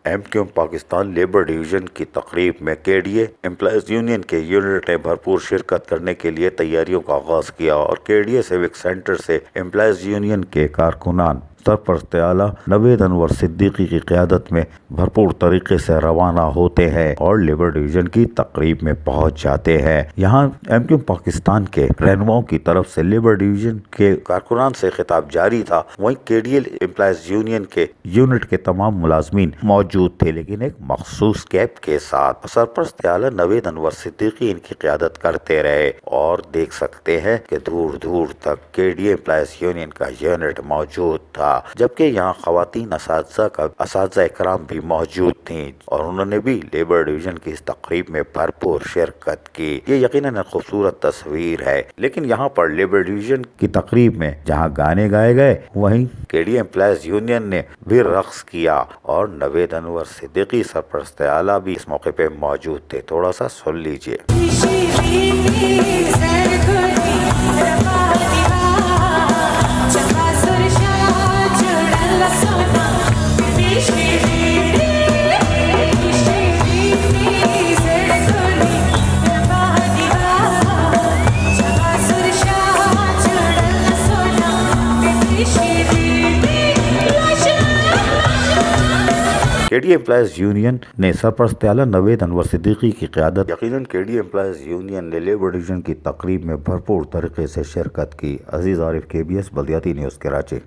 M Q M Pakistan labour division کی تقریب میں K D A employees union کے یونٹ نے بھرپور شرکت کرنے کے لیے تیاریوں کا آغاز کیا اور کے ڈی اے سیوک سینٹر سے امپلائیز یونین کے کارکنان سرپرست اعلیٰ نوید انور صدیقی کی قیادت میں بھرپور طریقے سے روانہ ہوتے ہیں اور لیبر ڈویژن کی تقریب میں پہنچ جاتے ہیں۔ یہاں ایم کیو ایم پاکستان کے رہنماؤں کی طرف سے لیبر ڈویژن کے کارکنان سے خطاب جاری تھا، وہیں کے ڈی اے امپلائیز یونین کے یونٹ کے تمام ملازمین موجود تھے، لیکن ایک مخصوص کیپ کے ساتھ۔ سرپرست اعلیٰ نوید انور صدیقی ان کی قیادت کرتے رہے اور دیکھ سکتے ہیں کہ دور دور تک کے ڈی اے امپلائیز یونین کا یونٹ موجود تھا، جبکہ یہاں خواتین اساتذہ کرام بھی موجود تھیں اور انہوں نے بھی لیبر ڈویژن کی اس تقریب میں بھرپور شرکت کی۔ یہ یقیناً ایک خوبصورت تصویر ہے، لیکن یہاں پر لیبر ڈویژن کی تقریب میں جہاں گانے گائے گئے وہیں کے ڈی اے امپلائیز یونین نے بھی رقص کیا اور نوید انور صدیقی سرپرست اعلیٰ بھی اس موقع پہ موجود تھے۔ تھوڑا سا سن لیجئے۔ کے ڈی اے امپلائیز یونین نے سرپرست اعلیٰ نوید انور صدیقی کی قیادت یقیناً کے ڈی اے امپلائیز یونین نے لیبر ڈویژن کی تقریب میں بھرپور طریقے سے شرکت کی۔ عزیز عارف، کے بی ایس بلدیاتی نیوز، کراچی۔